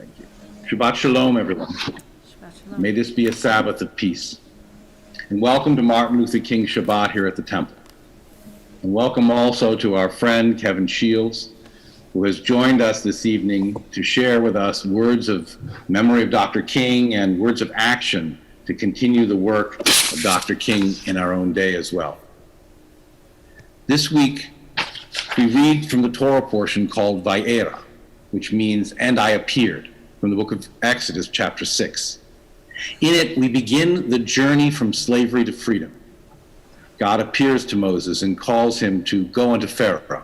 Thank you. Shabbat Shalom, everyone. Shabbat Shalom. May this be a Sabbath of peace. And welcome to Martin Luther King Shabbat here at the Temple. And welcome also to our friend Kevin Shields, who has joined us this evening to share with us words of memory of Dr. King and words of action to continue the work of Dr. King in our own day as well. This week, we read from the Torah portion called Vayera, which means, and I appeared, from the book of Exodus, chapter 6. In it, we begin the journey from slavery to freedom. God appears to Moses and calls him to go unto Pharaoh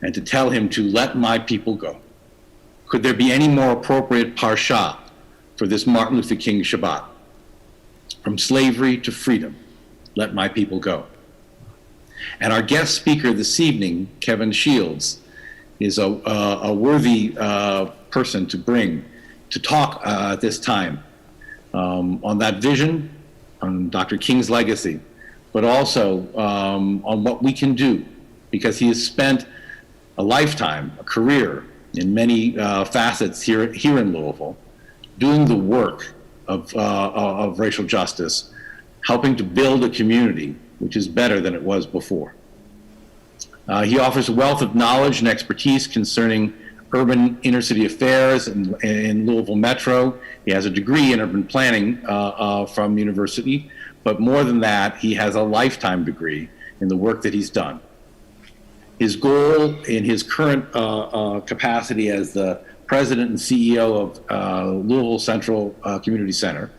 and to tell him to let my people go. Could there be any more appropriate parsha for this Martin Luther King Shabbat? From slavery to freedom, let my people go. And our guest speaker this evening, Kevin Shields, is a worthy person to bring to talk at this time on that vision, on Dr. King's legacy, but also on what we can do, because he has spent a lifetime, a career in many facets here in Louisville, doing the work of racial justice, helping to build a community which is better than it was before. He offers a wealth of knowledge and expertise concerning urban inner city affairs in Louisville Metro. He has a degree in urban planning from university, but more than that, he has a lifetime degree in the work that he's done. His goal in his current capacity as the president and CEO of Louisville Central Community Center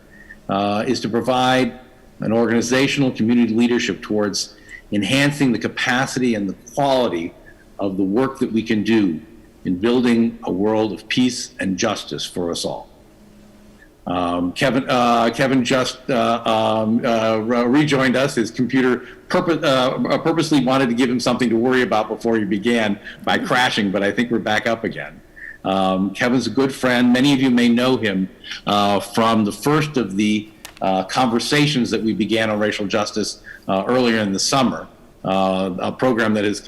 is to provide an organizational community leadership towards enhancing the capacity and the quality of the work that we can do in building a world of peace and justice for us all. Kevin just rejoined us. His computer purposely wanted to give him something to worry about before he began by crashing, but I think we're back up again. Kevin's a good friend. Many of you may know him from the first of the conversations that we began on racial justice earlier in the summer, a program that has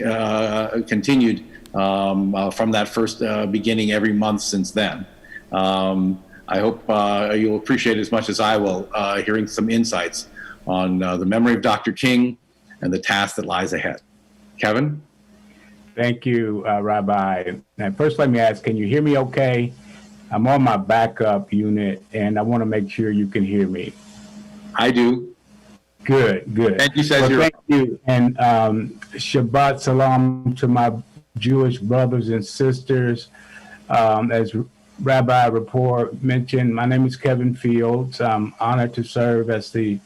continued from that first beginning every month since then. I hope you'll appreciate as much as I will hearing some insights on the memory of Dr. King and the task that lies ahead. Kevin? Thank you, Rabbi. And first, let me ask, can you hear me okay? I'm on my backup unit, and I want to make sure you can hear me. I do. Good, good. Benji says well, you're thank you. And Shabbat Shalom to my Jewish brothers and sisters. As Rabbi Rapport mentioned, my name is Kevin Fields. I'm honored to serve as the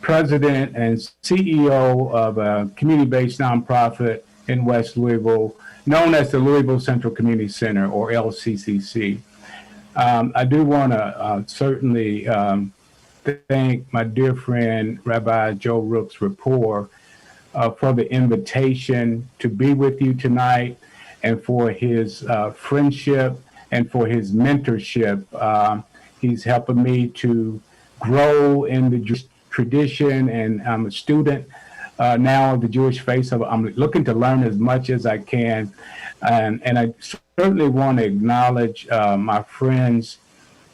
president and CEO of a community-based nonprofit in West Louisville, known as the Louisville Central Community Center, or LCCC. I do want to certainly thank my dear friend, Rabbi Joe Rooks Rapport, for the invitation to be with you tonight and for his friendship and for his mentorship. He's helping me to grow in the Jewish tradition, and I'm a student now of the Jewish faith. So I'm looking to learn as much as I can. And I certainly want to acknowledge my friends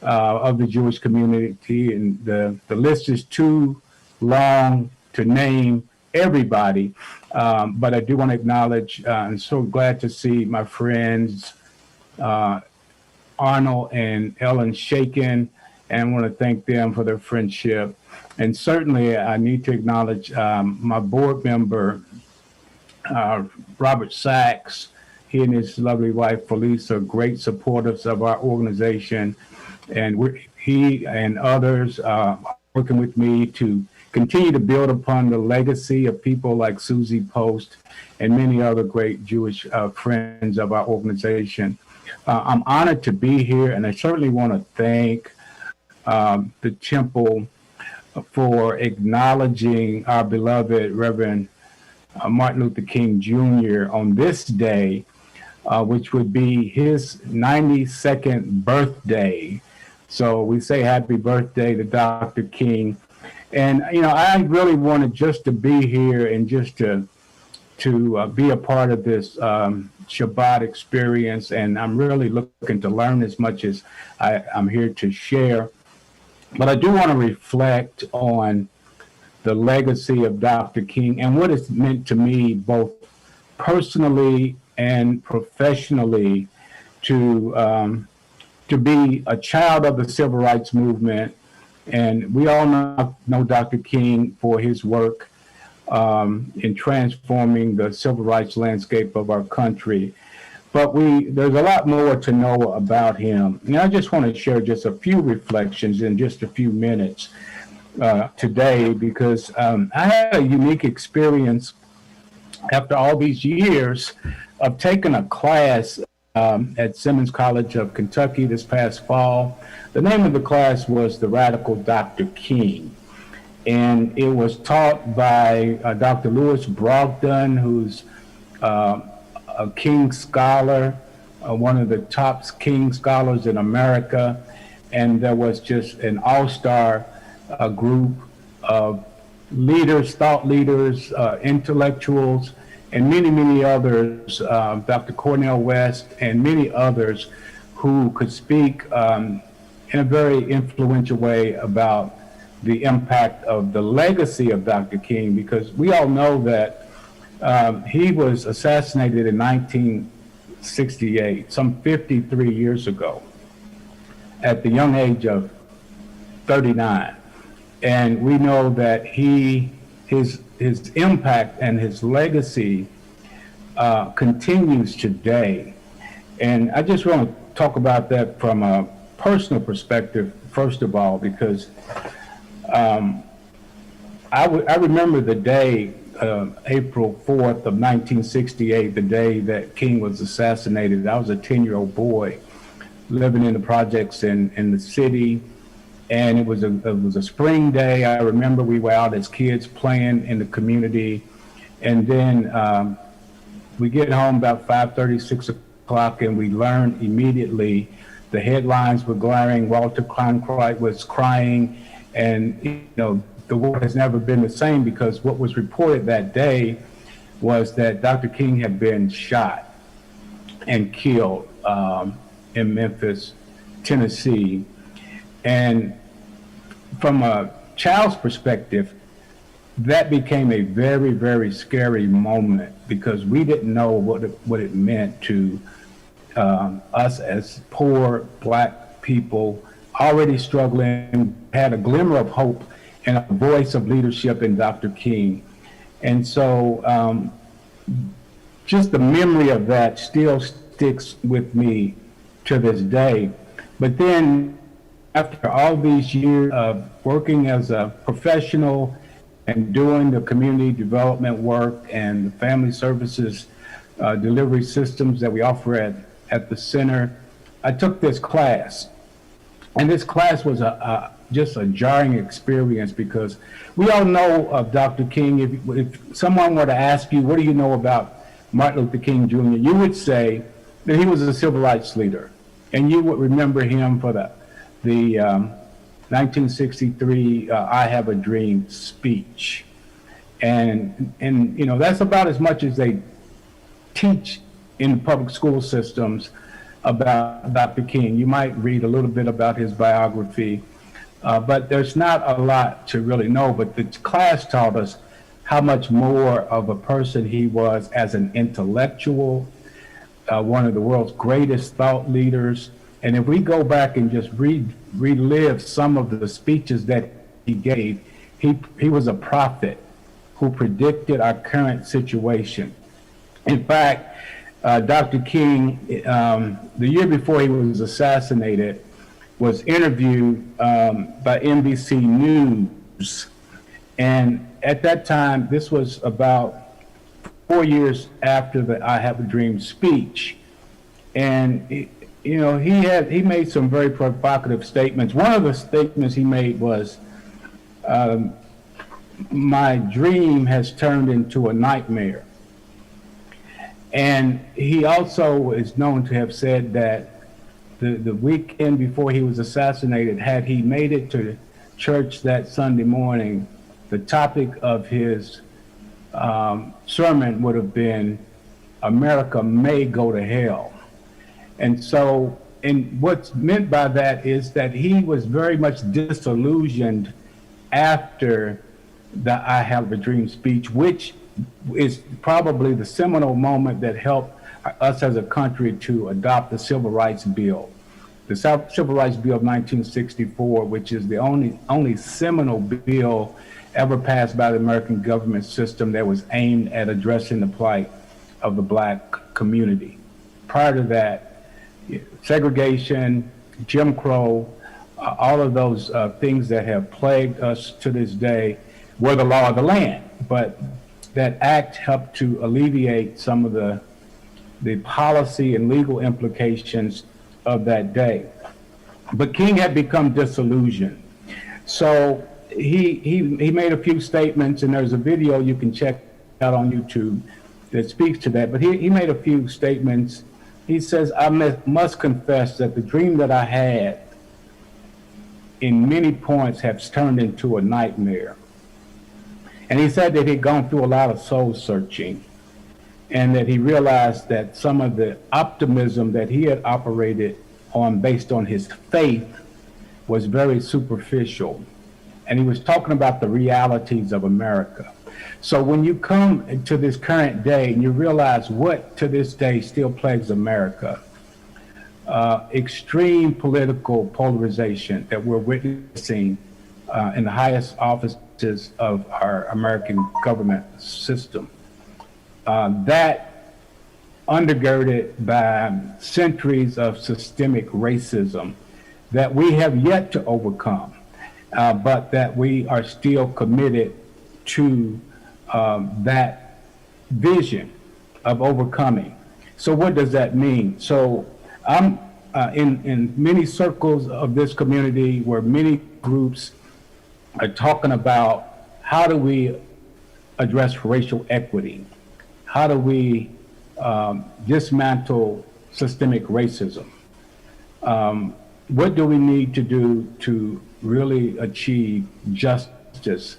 of the Jewish community, and the list is too long to name everybody, but I do want to acknowledge, I'm so glad to see my friends Arnold and Ellen Shaken, and I want to thank them for their friendship. And certainly I need to acknowledge my board member, Robert Sachs. He and his lovely wife, Felice, are great supporters of our organization. And he and others are working with me to continue to build upon the legacy of people like Susie Post and many other great Jewish friends of our organization. I'm honored to be here, and I certainly want to thank the Temple for acknowledging our beloved Reverend Martin Luther King Jr. on this day, which would be his 92nd birthday. So we say happy birthday to Dr. King. And, you know, I really wanted just to be here and just to to be a part of this Shabbat experience, and I'm really looking to learn as much as I'm here to share. But I do want to reflect on the legacy of Dr. King and what it's meant to me, both personally and professionally, to be a child of the civil rights movement. And we all know Dr. King for his work in transforming the civil rights landscape of our country. But there's a lot more to know about him. And I just want to share just a few reflections in just a few minutes today, because I had a unique experience after all these years of taking a class at Simmons College of Kentucky this past fall. The name of the class was The Radical Dr. King. And it was taught by Dr. Louis Brogdon, who's a King scholar, one of the top King scholars in America. And there was just an all-star group of leaders, thought leaders, intellectuals, and many, many others, Dr. Cornel West and many others who could speak in a very influential way about the impact of the legacy of Dr. King, because we all know that he was assassinated in 1968, some 53 years ago, at the young age of 39. And we know that his impact and his legacy continues today. And I just want to talk about that from a personal perspective, first of all, because I remember the day, April 4th of 1968, the day that King was assassinated. I was a 10-year-old boy living in the projects in the city, and it was a spring day. I remember we were out as kids playing in the community, and then we get home about 5:30, 6 o'clock, and we learned immediately. The headlines were glaring. Walter Cronkite was crying, and the world has never been the same, because what was reported that day was that Dr. King had been shot and killed in Memphis, Tennessee. And from a child's perspective, that became a very, very scary moment, because we didn't know what it meant to us as poor Black people, already struggling, had a glimmer of hope and a voice of leadership in Dr. King. And so just the memory of that still sticks with me to this day. But then after all these years of working as a professional and doing the community development work and the family services delivery systems that we offer at the center, I took this class. And this class was just a jarring experience, because we all know of Dr. King. If someone were to ask you, what do you know about Martin Luther King Jr., you would say that he was a civil rights leader. And you would remember him for the 1963 I Have a Dream speech. And that's about as much as they teach in public school systems about Dr. King. You might read a little bit about his biography, but there's not a lot to really know. But the class taught us how much more of a person he was as an intellectual, one of the world's greatest thought leaders. And if we go back and just relive some of the speeches that he gave, he was a prophet who predicted our current situation. In fact, Dr. King, the year before he was assassinated, was interviewed by NBC News. And at that time, this was about 4 years after the I Have a Dream speech. And he made some very provocative statements. One of the statements he made was, my dream has turned into a nightmare. And he also is known to have said that the weekend before he was assassinated, had he made it to church that Sunday morning, the topic of his sermon would have been, America may go to hell. And so, and what's meant by that is that he was very much disillusioned after the I Have a Dream speech, which is probably the seminal moment that helped us as a country to adopt the Civil Rights Bill. The Civil Rights Bill of 1964, which is the only seminal bill ever passed by the American government system that was aimed at addressing the plight of the black community. Prior to that, segregation, Jim Crow, all of those things that have plagued us to this day were the law of the land. But that act helped to alleviate some of the policy and legal implications of that day. But King had become disillusioned. So he made a few statements, and there's a video you can check out on YouTube that speaks to that. But he made a few statements. He says, I must confess that the dream that I had in many points has turned into a nightmare. And he said that he'd gone through a lot of soul searching, and that he realized that some of the optimism that he had operated on based on his faith was very superficial. And he was talking about the realities of America. So when you come to this current day and you realize what to this day still plagues America, extreme political polarization that we're witnessing in the highest offices of our American government system, that undergirded by centuries of systemic racism that we have yet to overcome, but that we are still committed to that vision of overcoming. So what does that mean? So I'm in many circles of this community where many groups are talking about how do we address racial equity? How do we dismantle systemic racism? What do we need to do to really achieve justice,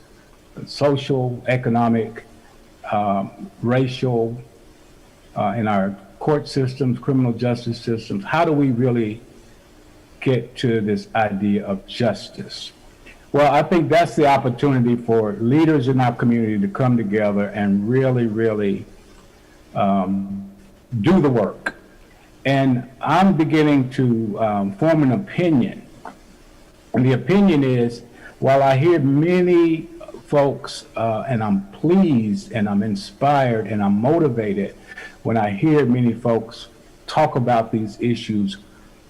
social, economic, racial, in our court systems, criminal justice systems? How do we really get to this idea of justice? Well, I think that's the opportunity for leaders in our community to come together and really, really do the work. And I'm beginning to form an opinion. And the opinion is, while I hear many folks, and I'm pleased and I'm inspired and I'm motivated when I hear many folks talk about these issues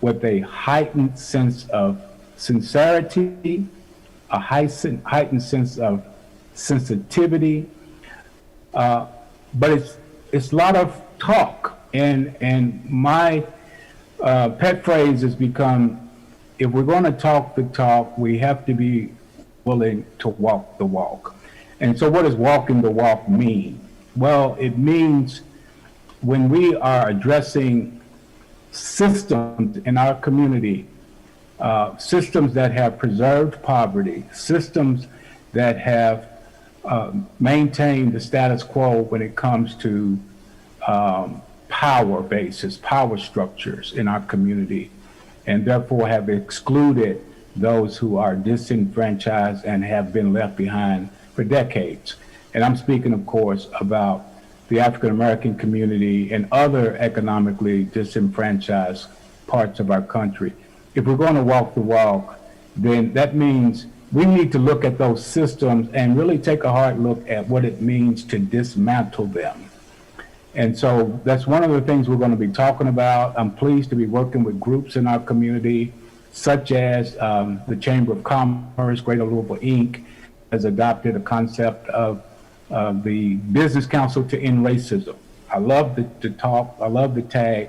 with a heightened sense of sincerity, a heightened sense of sensitivity, but it's a lot of talk. And my pet phrase has become, if we're going to talk the talk, we have to be willing to walk the walk. And so what does walking the walk mean? Well, it means when we are addressing systems in our community, systems that have preserved poverty, systems that have maintained the status quo when it comes to power bases, power structures in our community, and therefore have excluded those who are disenfranchised and have been left behind for decades. And I'm speaking, of course, about the African American community and other economically disenfranchised parts of our country. If we're going to walk the walk, then that means we need to look at those systems and really take a hard look at what it means to dismantle them. And so that's one of the things we're going to be talking about. I'm pleased to be working with groups in our community, such as the Chamber of Commerce, Greater Louisville, Inc., has adopted a concept of the Business Council to End Racism. I love the talk, I love the tag,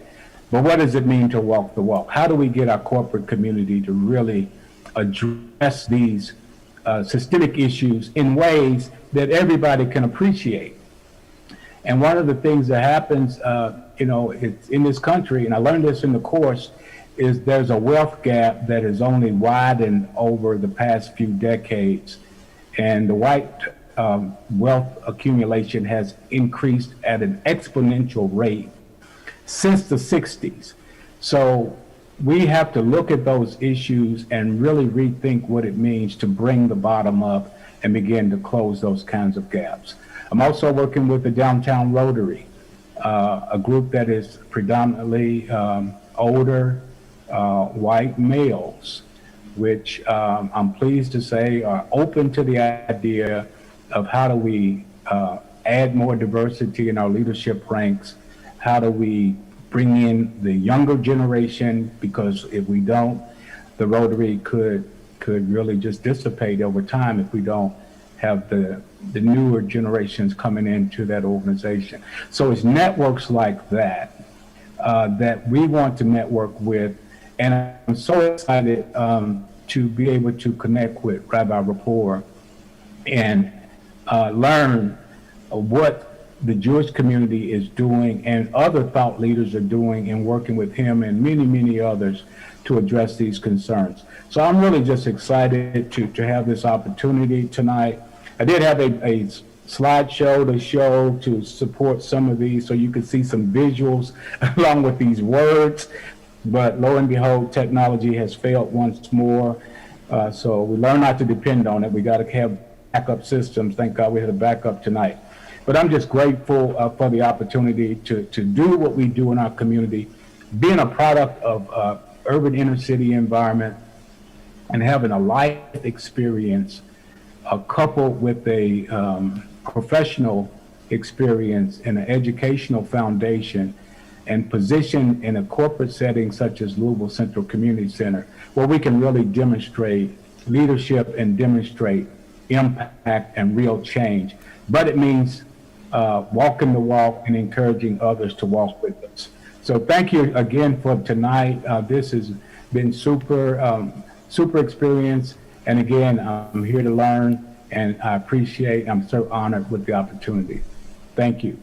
but what does it mean to walk the walk? How do we get our corporate community to really address these systemic issues in ways that everybody can appreciate? And one of the things that happens, it's in this country, and I learned this in the course, is there's a wealth gap that has only widened over the past few decades. And the white wealth accumulation has increased at an exponential rate since the 60s. So we have to look at those issues and really rethink what it means to bring the bottom up and begin to close those kinds of gaps. I'm also working with the Downtown Rotary, a group that is predominantly older white males, which I'm pleased to say are open to the idea of how do we add more diversity in our leadership ranks. How do we bring in the younger generation? Because if we don't, the Rotary could really just dissipate over time if we don't have the newer generations coming into that organization. So it's networks like that that we want to network with. And I'm so excited to be able to connect with Rabbi Rapport and learn what the Jewish community is doing and other thought leaders are doing in working with him and many, many others to address these concerns. So I'm really just excited to have this opportunity tonight. I did have a slideshow to show to support some of these so you can see some visuals along with these words, but lo and behold, technology has failed once more. So we learn not to depend on it. We got to have backup systems. Thank God we had a backup tonight. But I'm just grateful for the opportunity to do what we do in our community, being a product of urban inner city environment and having a life experience coupled with a professional experience and an educational foundation and position in a corporate setting such as Louisville Central Community Center, where we can really demonstrate leadership and demonstrate impact and real change. But it means walking the walk and encouraging others to walk with us. So thank you again for tonight. This has been super experience. And again, I'm here to learn and I'm so honored with the opportunity. Thank you.